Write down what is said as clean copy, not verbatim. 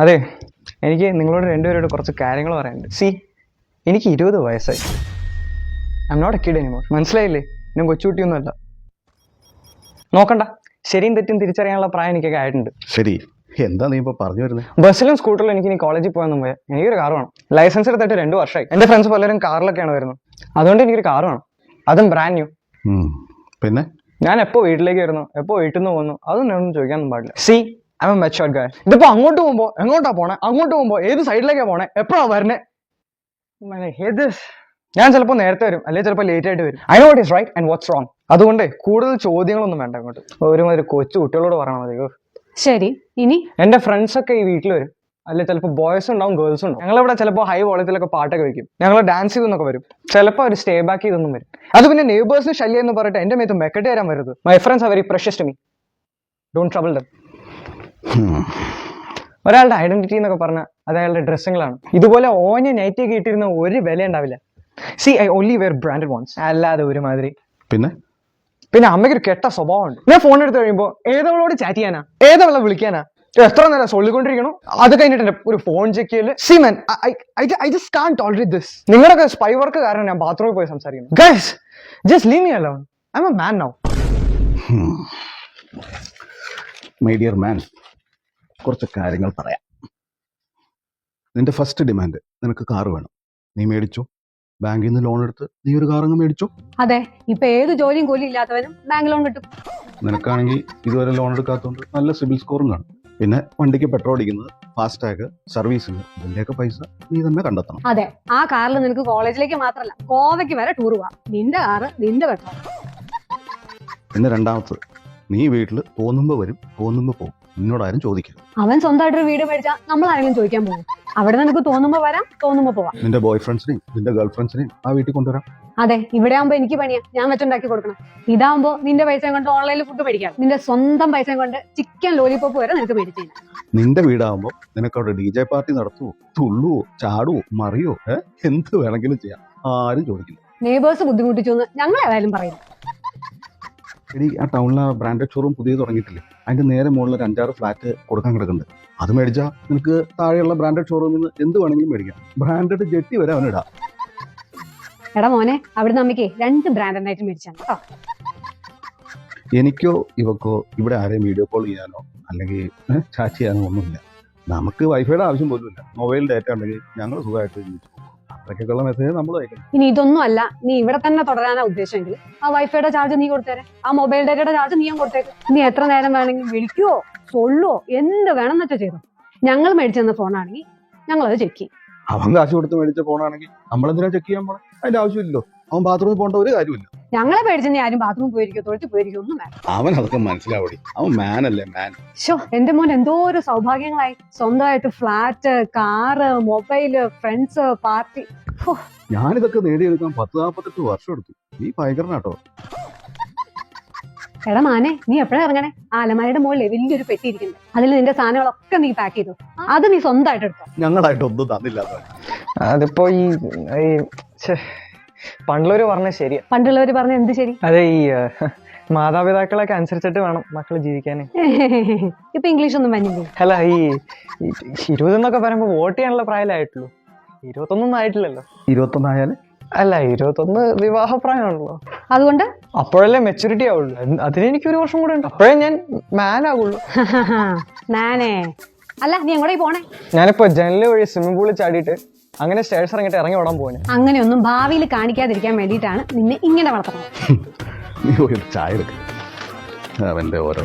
അതെ, എനിക്ക് നിങ്ങളോട് രണ്ടുപേരോട് കുറച്ച് കാര്യങ്ങൾ പറയാനുണ്ട്. സി, എനിക്ക് 20 വയസ്സായി. I am not a kid anymore. മനസ്സിലായില്ലേ? ഞാൻ കൊച്ചുകുട്ടിയൊന്നുമല്ല. നോക്കണ്ട, ശരിയും തെറ്റും തിരിച്ചറിയാനുള്ള പ്രായം എനിക്കൊക്കെ ആയിട്ടുണ്ട്. ശരി, എന്താ നീ ഇപ്പൊ പറഞ്ഞു വരുന്നത്? ബസ്സിലും സ്കൂട്ടറിലും എനിക്ക് ഇനി കോളേജിൽ പോകാൻ പോയാൽ എനിക്കൊരു കാർ വേണം. ലൈസൻസ് എടുത്തിട്ട് 2 വർഷമായി. എൻ്റെ ഫ്രണ്ട്സ് പലരും കാറിലൊക്കെയാണ് വരുന്നത്. അതുകൊണ്ട് എനിക്കൊരു കാർ വേണം, അതും ബ്രാൻഡ് ന്യൂ. പിന്നെ ഞാൻ എപ്പോൾ വീട്ടിലേക്ക് വരുന്നു, എപ്പോൾ വീട്ടിൽ നിന്ന് പോകുന്നു, അതൊന്നും ഒന്നും ചോദിക്കാനൊന്നും പാടില്ല. See, I'm a matured guy. ഇതിപ്പോ അങ്ങോട്ട് പോകുമ്പോൾ എങ്ങോട്ടാ പോണേ, അങ്ങോട്ട് പോകുമ്പോൾ ഏത് സൈഡിലേക്കാണ് പോണേ, എപ്പോഴാണ് വരണേ, ഞാൻ ചിലപ്പോൾ നേരത്തെ വരും, അല്ലെങ്കിൽ ചിലപ്പോൾ ലേറ്റ് ആയിട്ട് വരും. I know what is right and what's wrong. അതുകൊണ്ട് കൂടുതൽ ചോദ്യങ്ങളൊന്നും വേണ്ട അങ്ങോട്ട്. ഒരുമാതിരി കൊച്ചു കുട്ടികളോട് പറയണം മതി. ശരി, ഇനി എന്റെ ഫ്രണ്ട്സ് ഒക്കെ ഈ വീട്ടിൽ വരും, അല്ലെ ചിലപ്പോൾ ബോയ്സ് ഉണ്ടാവും, ഗേൾസ് ഉണ്ടാവും. ഞങ്ങളിവിടെ ചിലപ്പോൾ ഹൈ വോളത്തിലൊക്കെ പാട്ടൊക്കെ വെക്കും, ഞങ്ങൾ ഡാൻസ് ചെയ്തെന്നൊക്കെ വരും. ചിലപ്പോൾ അവർ സ്റ്റേ ബാക്ക് ചെയ്തൊന്നും വരും. അത് പിന്നെ നെയ്ബേഴ്സിന് ശല്യം എന്ന് പറഞ്ഞിട്ട് എന്റെ മേത്ത് മെക്കെട്ട് തരാൻ വരുന്നത്. My friends are very precious to me. Don't trouble them. ഒരാളുടെ ഐഡന്റിറ്റി എന്നൊക്കെ പറഞ്ഞാൽ അത് അയാളുടെ ഡ്രസ്സുകളാണ്. ഇതുപോലെ ഓഞ്ഞ നൈറ്റിയൊക്കെ ഇട്ടിരുന്ന ഒരു വില ഉണ്ടാവില്ല. See, I only wear branded ones. അല്ലാതെ ഒരുമാതിരി. പിന്നെ അമ്മയ്ക്ക് ഒരു കെട്ട സ്വഭാവമുണ്ട്. ഞാൻ ഫോൺ എടുത്ത് കഴിയുമ്പോൾ ഏതവളോട് ചാറ്റ് ചെയ്യാനാ, ഏതവളെ വിളിക്കാനാ, എത്ര നേരം സൊല്ലിക്കൊണ്ടിരിക്കണം. അത് കഴിഞ്ഞിട്ട് എന്റെ ഒരു ഫോൺ ചെക്ക് ചെയ്യല്. See man, I just can't tolerate this. നിങ്ങളൊക്കെ സ്പൈ വർക്ക് കാരണം ഞാൻ ബാത്റൂമിൽ പോയി സംസാരിക്കുന്നു. Guys, just leave me alone. I am a man now. My dear man, കുറച്ച് കാര്യങ്ങൾ പറയാം. നിന്റെ ഫസ്റ്റ് ഡിമാൻഡ് നിനക്ക് കാർ വേണം. നീ മേടിച്ചോ? ബാങ്കിൽ നിന്ന് ലോൺ എടുത്ത് നീ ഒരു കാർ അങ്ങ് മേടിച്ചോ? അതെ, ഇപ്പൊ ഏത് ജോലിയും കൂലി ഇല്ലാത്തവനും ബാങ്ക് ലോൺ കിട്ടും. നിനക്കാണെങ്കിൽ ഇതുവരെ ലോൺ എടുക്കാത്തതുകൊണ്ട് നല്ല സിബിൽ സ്കോറും കാണും. പിന്നെ വണ്ടിക്ക് പെട്രോൾ അടിക്കുന്നത്, ഫാസ്ടാഗ്, സർവീസിന്, ഇതിന്റെയൊക്കെ പൈസ നീ തന്നെ കണ്ടെത്തണം. അതെ, ആ കാറിൽ നിനക്ക് കോളേജിലേക്ക് മാത്രമല്ല ഗോവയ്ക്ക് വരെ ടൂർ പോവാം. നിന്റെ കാറ്, നിന്റെ പെട്രോൾ. പിന്നെ രണ്ടാമത്, നീ വീട്ടിൽ തോന്നുമ്പോ വരും, തോന്നുമ്പോ പോകും. നിന്നോടാരും ചോദിക്കരുത്. അവൻ സ്വന്തമായിട്ടൊരു വീട് മേടിച്ചാൽ നമ്മൾ ആരെങ്കിലും ചോദിക്കാൻ പോകും? അവിടെ നിനക്ക് തോന്നുമ്പോ വരാം, തോന്നുമ്പോ പോവാം. നിന്റെ ബോയ് ഫ്രണ്ട്സിനെയും നിന്റെ ഗേൾ ഫ്രണ്ട്സിനെയും ആ വീട്ടിൽ കൊണ്ടുവരാം. അതെ, ഇവിടെ ആകുമ്പോ എനിക്ക് പണിയാ, ഞാൻ വെച്ചുണ്ടാക്കി കൊടുക്കണം. ഇതാകുമ്പോ നിന്റെ പൈസ കൊണ്ട് ഓൺലൈനിൽ ഫുഡ് മേടിക്കാം. നിന്റെ സ്വന്തം പൈസ കൊണ്ട് ചിക്കൻ ലോലിപോപ്പ് വരെ നിനക്ക് മേടിച്ചു. നിന്റെ വീടാകുമ്പോ നിനക്ക് അവിടെ DJ പാർട്ടി നടത്തുവോ, തുള്ളുവോ, ചാടുവോ, മറിയോ, എന്ത് വേണമെങ്കിലും ചെയ്യാം. ആരും ചോദിക്കില്ല. നെയ്ബേഴ്സ് ബുദ്ധിമുട്ടിച്ചു എന്ന് ഞങ്ങൾ ഏതായാലും പറയും. എടി, ആ ടൗണിലെ ബ്രാൻഡഡ് ഷോറൂം പുതിയത് തുടങ്ങിയിട്ടില്ലേ? അതിന്റെ നേരെ മുകളിൽ ഒരു 5-6 ഫ്ലാറ്റ് കൊടുക്കാൻ കിടക്കുന്നുണ്ട്. അത് മേടിച്ചാൽ നിനക്ക് താഴെയുള്ള ബ്രാൻഡഡ് ഷോറൂമിൽ നിന്ന് എന്ത് വേണമെങ്കിലും മേടിക്കാം. ബ്രാൻഡഡ് ജെട്ടി വരെ അവനിടാം. എടാ മോനെ, അവിടുന്ന് അമ്മയ്ക്ക് 2 ബ്രാൻഡഡ് ആയിട്ട് മേടിച്ചാണ് കേട്ടോ. എനിക്കോ ഇവക്കോ ഇവിടെ ആരെയും വീഡിയോ കോൾ ചെയ്യാനോ അല്ലെങ്കിൽ ചാറ്റ് ചെയ്യാനോ ഒന്നുമില്ല. നമുക്ക് വൈഫൈയുടെ ആവശ്യം പോലും ഇല്ല. മൊബൈൽ ഡാറ്റ ഉണ്ടെങ്കിൽ ഞങ്ങൾ സുഖമായിട്ട് ജീവിച്ചു പോകും. അത്രയ്ക്കുള്ള മെസ്സേജ് നമ്മൾ അയക്കണം. ഇനി ഇതൊന്നും അല്ല, നീ ഇവിടെ തന്നെ തുടരാനാ ഉദ്ദേശമെങ്കിൽ ആ വൈഫൈയുടെ ചാർജ് നീ കൊടുത്തേരെ, ആ മൊബൈൽ ഡാറ്റയുടെ ചാർജ് നീയും കൊടുത്തേക്ക്. നീ എത്ര നേരം വേണമെങ്കിൽ വിളിക്കുവോ, സൊല്ലുവോ, എന്ത് വേണമെന്ന് വെച്ചാൽ ചെയ്തോ. ഞങ്ങൾ മേടിച്ചെന്ന ഫോണാണെങ്കിൽ ഞങ്ങൾ അത് ചെക്ക് ചെയ്യും. അവൻ കാശ് കൊടുത്ത് മേടിച്ച ഫോണാണെങ്കിൽ നമ്മളെന്തിനാ ചെക്ക് ചെയ്യാൻ പോണേ? അതിന്റെ ആവശ്യമില്ലല്ലോ. അവൻ ബാത്റൂമിൽ പോകേണ്ട ഒരു കാര്യമില്ല. ഞങ്ങളെ പേടിച്ചെന്നെ ആരും ബാത്റൂമിൽ പോയിരിക്കോ, തൊഴിൽ പോയിരിക്കോ ഒന്നും വേണം. അവൻ അതൊക്കെ മനസ്സിലാവടി. അവൻ മാൻ അല്ലേ, മാൻ. ഷോ, എന്റെ മോൻ എന്തോ ഒരു സൗഭാഗ്യങ്ങളായി. സ്വന്തമായിട്ട് flat, car, mobile, friends, party. ഞാനിതൊക്കെ നേടിയെടുക്കാൻ 10-48 വർഷം എടുത്തു. നീ ഭയങ്കരനാട്ടോ. എടാ മാനെ, നീ എപ്പോഴാ ഇറങ്ങണേ? ആ അലമാരയുടെ മുകളിൽ വലിയൊരു പെട്ടി ഇരിക്കുന്നത്. അതിൽ നിന്റെ സാധനങ്ങളൊക്കെ നീ പാക്ക് ചെയ്തു. അത് നീ സ്വന്തമായിട്ട് എടുത്തോ. ഞങ്ങളായിട്ട് ഒന്നും തന്നില്ല. അതിപ്പോ ഈ പണ്ടുള്ളവര് പറഞ്ഞ ശരിയാ. പണ്ടുള്ളവര് പറഞ്ഞ എന്ത് ശരി? അതെ, ഈ മാതാപിതാക്കളൊക്കെ അനുസരിച്ചിട്ട് വേണം മക്കള് ജീവിക്കാന്. ഇപ്പൊ ഇംഗ്ലീഷ് ഒന്നും പറഞ്ഞില്ലേ? അല്ല, ഈ 20 എന്നൊക്കെ പറയുമ്പോ വോട്ട് ചെയ്യാനുള്ള പ്രായമായിട്ടുള്ളൂ. 21 ആയിട്ടില്ലല്ലോ. 21 ആയാല്? അല്ല, 21 വിവാഹപ്രായമാണല്ലോ. അതുകൊണ്ട് അപ്പോഴല്ലേ മെച്ചൂരിറ്റി ആവുള്ളൂ. അതിന് എനിക്ക് 1 വർഷം കൂടെ ഉണ്ട്. അപ്പോഴേ ഞാൻ മാൻ ആകുള്ളൂ. മാനേ അല്ല, നീ എങ്ങോട്ടേ പോണേ? ഞാനിപ്പോ ജനല് വഴി സ്വിമ്മിംഗ് പൂളിൽ ചാടിയിട്ട് അങ്ങനെ സ്റ്റേഴ്സ് ഇറങ്ങിയിട്ട് ഇറങ്ങി ഓടാൻ പോവാൻ. അങ്ങനെയൊന്നും ഭാവിയിൽ കാണിക്കാതിരിക്കാൻ വേണ്ടിയിട്ടാണ് നിന്നെ ഇങ്ങനെ വളർത്തുന്നത്. നീ ഒരു ചായ എടുക്കുക. അവന്റെ ഓരോ